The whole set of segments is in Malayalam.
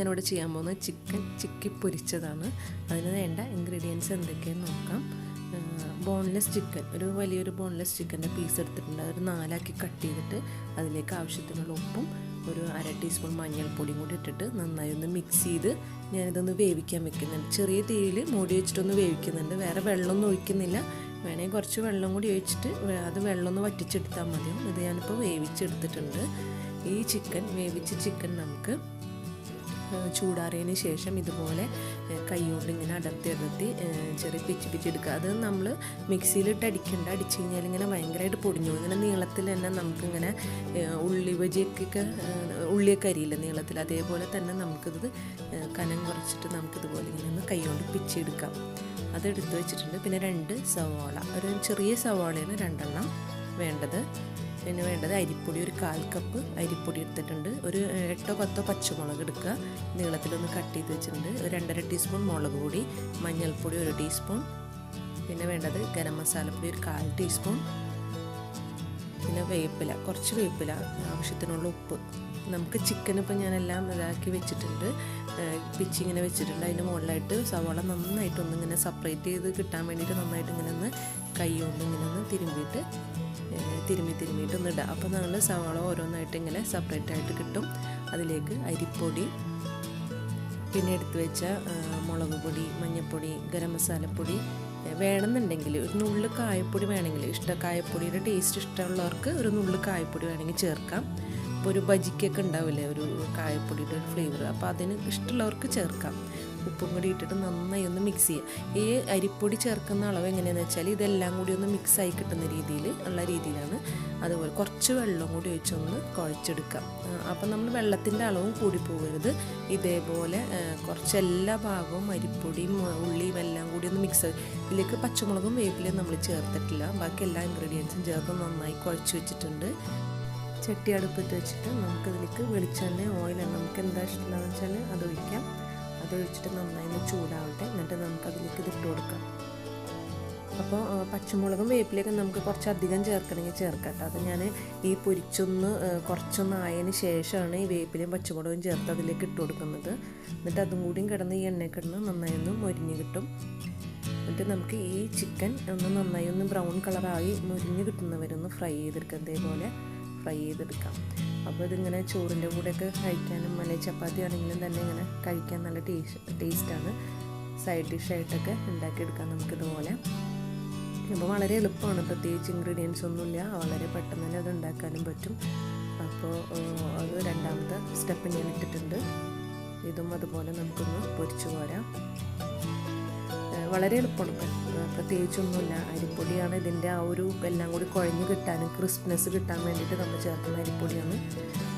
ഞാനിവിടെ ചെയ്യാൻ പോകുന്നത് ചിക്കൻ ചിക്കി പൊരിച്ചതാണ്. അതിന് വേണ്ട ഇൻഗ്രീഡിയൻസ് എന്തൊക്കെയാണെന്ന് നോക്കാം. ബോൺലെസ് ചിക്കൻ, ഒരു വലിയൊരു ബോൺലെസ് ചിക്കൻ്റെ പീസ് എടുത്തിട്ടുണ്ട്. അതൊരു 4ആക്കി കട്ട് ചെയ്തിട്ട് അതിലേക്ക് ആവശ്യത്തിനുള്ള ഉപ്പും ഒരു 1/2 ടീസ്പൂൺ മഞ്ഞൾപ്പൊടിയും കൂടി ഇട്ടിട്ട് നന്നായി ഒന്ന് മിക്സ് ചെയ്ത് ഞാനിതൊന്ന് വേവിക്കാൻ വെക്കുന്നുണ്ട്. ചെറിയ തീയിൽ മൂടി വെച്ചിട്ടൊന്ന് വേവിക്കുന്നുണ്ട്. വേറെ വെള്ളമൊന്നും ഒഴിക്കുന്നില്ല. വേണമെങ്കിൽ കുറച്ച് വെള്ളം കൂടി ഒഴിച്ചിട്ട് അത് വെള്ളം ഒന്ന് വറ്റിച്ചെടുത്താൽ മതിയാവും. ഇത് ഞാനിപ്പോൾ വേവിച്ചെടുത്തിട്ടുണ്ട്. ഈ വേവിച്ച ചിക്കൻ നമുക്ക് ചൂടാറിയതിന് ശേഷം ഇതുപോലെ കൈ കൊണ്ട് ഇങ്ങനെ അടർത്തി ചെറിയ പിച്ചെടുക്കുക. അത് നമ്മൾ മിക്സിയിലിട്ട് അടിച്ച് കഴിഞ്ഞാൽ ഇങ്ങനെ ഭയങ്കരമായിട്ട് പൊടിഞ്ഞു. ഇങ്ങനെ നീളത്തിൽ തന്നെ നമുക്കിങ്ങനെ ഉള്ളിയൊക്കെ അരിയില്ല നീളത്തിൽ, അതേപോലെ തന്നെ നമുക്കിത് കനം കുറച്ചിട്ട് നമുക്കിതുപോലെ ഇങ്ങനെ ഒന്ന് കൈ കൊണ്ട് പിച്ചെടുക്കാം. അതെടുത്ത് വെച്ചിട്ടുണ്ട്. പിന്നെ 2 സവാള, ഒരു ചെറിയ സവാളയാണ് 2 വേണ്ടത്. പിന്നെ വേണ്ടത് അരിപ്പൊടി, ഒരു 1/4 കപ്പ് അരിപ്പൊടി എടുത്തിട്ടുണ്ട്. ഒരു 8-10 പച്ചമുളക് എടുക്കുക, നീളത്തിലൊന്ന് കട്ട് ചെയ്ത് വെച്ചിട്ടുണ്ട്. ഒരു 2.5 ടീസ്പൂൺ മുളക് പൊടി, മഞ്ഞൾപ്പൊടി 1 ടീസ്പൂൺ, പിന്നെ വേണ്ടത് ഗരം മസാലപ്പൊടി ഒരു 1/4 ടീസ്പൂൺ, പിന്നെ വേപ്പില, കുറച്ച് വേപ്പില, ആവശ്യത്തിനുള്ള ഉപ്പ്. നമുക്ക് ചിക്കൻ ഇപ്പം ഞാനെല്ലാം ഇതാക്കി വെച്ചിട്ടുണ്ട്, പിച്ചിങ്ങനെ വെച്ചിട്ടുണ്ട്. അതിന് മുകളിലായിട്ട് സവാള നന്നായിട്ടൊന്നിങ്ങനെ സെപ്പറേറ്റ് ചെയ്ത് കിട്ടാൻ വേണ്ടിയിട്ട് നന്നായിട്ട് ഇങ്ങനെ ഒന്ന് കൈ കൊണ്ട് ഇങ്ങനെ ഒന്ന് തിരുമ്മിയിട്ടൊന്ന് ഇടുക. അപ്പോൾ നമ്മൾ സവാള ഓരോന്നായിട്ട് ഇങ്ങനെ സെപ്പറേറ്റ് ആയിട്ട് കിട്ടും. അതിലേക്ക് അരിപ്പൊടി, പിന്നെ എടുത്ത് വെച്ച മുളക് പൊടി, മഞ്ഞൾപ്പൊടി, ഗരം മസാലപ്പൊടി, വേണമെന്നുണ്ടെങ്കിൽ ഒരു നുള്ളു കായപ്പൊടി വേണമെങ്കിൽ കായപ്പൊടിയുടെ ടേസ്റ്റ് ഇഷ്ടമുള്ളവർക്ക് ഒരു നുള്ളു കായപ്പൊടി വേണമെങ്കിൽ ചേർക്കാം. ഇപ്പോൾ ഒരു ബജിക്കൊക്കെ ഉണ്ടാവില്ലേ ഒരു കായപ്പൊടിയുടെ ഒരു ഫ്ലേവർ, അപ്പോൾ അതിന് ഇഷ്ടമുള്ളവർക്ക് ചേർക്കാം. ഉപ്പും കൂടി ഇട്ടിട്ട് നന്നായി ഒന്ന് മിക്സ് ചെയ്യുക. ഈ അരിപ്പൊടി ചേർക്കുന്ന അളവ് എങ്ങനെയാണെന്ന് വെച്ചാൽ ഇതെല്ലാം കൂടി ഒന്ന് മിക്സായി കിട്ടുന്ന രീതിയിലാണ്. അതുപോലെ കുറച്ച് വെള്ളം കൂടി ഒഴിച്ചൊന്ന് കുഴച്ചെടുക്കാം. അപ്പം നമ്മൾ വെള്ളത്തിൻ്റെ അളവും കൂടി പോകരുത്. ഇതേപോലെ കുറച്ച് എല്ലാ ഭാഗവും അരിപ്പൊടിയും ഉള്ളിയും എല്ലാം കൂടി ഒന്ന് മിക്സ്. ഇതിലേക്ക് പച്ചമുളകും വേപ്പിലയും നമ്മൾ ചേർത്തിട്ടില്ല. ബാക്കി എല്ലാ ഇൻഗ്രീഡിയൻസും ചേർത്ത് നന്നായി കുഴച്ച് വെച്ചിട്ടുണ്ട്. ചട്ടി അടുപ്പത്ത് വെച്ചിട്ട് നമുക്കതിലേക്ക് വെളിച്ചെണ്ണ, ഓയിൽ, നമുക്ക് എന്താ ഇഷ്ടമുള്ളതെന്ന് വെച്ചാൽ അത് ഒഴിക്കാം. അതൊഴിച്ചിട്ട് നന്നായി ചൂടാവട്ടെ. എന്നിട്ട് നമുക്കതിലേക്ക് ഇതിട്ട് കൊടുക്കാം. അപ്പോൾ പച്ചമുളകും വേപ്പിലയൊക്കെ നമുക്ക് കുറച്ചധികം ചേർക്കണമെങ്കിൽ ചേർക്കട്ടെ. അത് ഞാൻ ഈ കുറച്ചൊന്ന് ആയതിന് ശേഷമാണ് ഈ വേപ്പിലയും പച്ചമുളകും ചേർത്ത് അതിലേക്ക് ഇട്ട് കൊടുക്കുന്നത്. എന്നിട്ട് അതും കൂടിയും കിടന്ന് ഈ എണ്ണയിൽ കിടന്ന് നന്നായി ഒന്ന് മൊരിഞ്ഞ് കിട്ടും. എന്നിട്ട് നമുക്ക് ഈ ചിക്കൻ ഒന്ന് നന്നായി ഒന്ന് ബ്രൗൺ കളറായി മൊരിഞ്ഞ് കിട്ടുന്നവരൊന്ന് ഫ്രൈ ചെയ്തെടുക്കാം. അപ്പോൾ ഇതിങ്ങനെ ചോറിൻ്റെ കൂടെയൊക്കെ കഴിക്കാനും അല്ലെങ്കിൽ ചപ്പാത്തി ആണെങ്കിലും തന്നെ ഇങ്ങനെ കഴിക്കാൻ നല്ല ടേസ്റ്റാണ്. സൈഡ് ഡിഷായിട്ടൊക്കെ ഉണ്ടാക്കിയെടുക്കാം നമുക്കിതുപോലെ. അപ്പോൾ വളരെ എളുപ്പമാണ്, പ്രത്യേകിച്ച് ഇൻഗ്രീഡിയൻസ് ഒന്നുമില്ല, വളരെ പെട്ടെന്ന് തന്നെ അത് ഉണ്ടാക്കാനും പറ്റും. അപ്പോൾ അത് 2ാമത്തെ സ്റ്റെപ്പ് ഞാൻ ഇട്ടിട്ടുണ്ട്. ഇതും അതുപോലെ നമുക്കൊന്ന് പൊരിച്ചു പോരാം. വളരെ എളുപ്പമാണ്, പ്രത്യേകിച്ചൊന്നുമില്ല. അരിപ്പൊടിയാണ് ഇതിൻ്റെ ആ ഒരു എല്ലാം കൂടി കുഴഞ്ഞ് കിട്ടാനും ക്രിസ്പ്നെസ് കിട്ടാൻ വേണ്ടിയിട്ട് നമ്മൾ ചേർക്കുന്ന അരിപ്പൊടിയാണ്.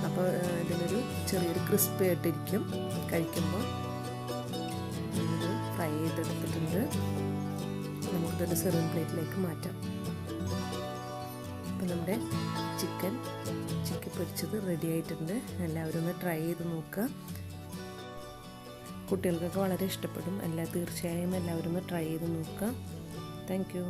അപ്പോൾ ഇതിനൊരു ചെറിയൊരു ക്രിസ്പി ആയിട്ടിരിക്കും കഴിക്കുമ്പോൾ. ഇത് ഫ്രൈ ചെയ്തെടുത്തിട്ടുണ്ട്. നമുക്കിതൊരു സെർവിങ് പ്ലേറ്റിലേക്ക് മാറ്റാം. അപ്പോൾ നമ്മുടെ ചിക്കൻ പൊരിച്ചത് റെഡി ആയിട്ടുണ്ട്. എല്ലാവരും ഒന്ന് ട്രൈ ചെയ്ത് നോക്കുക. കുട്ടികൾക്കൊക്കെ വളരെ ഇഷ്ടപ്പെടും. തീർച്ചയായും എല്ലാവരും ഒന്ന് ട്രൈ ചെയ്ത് നോക്കുക. Thank you.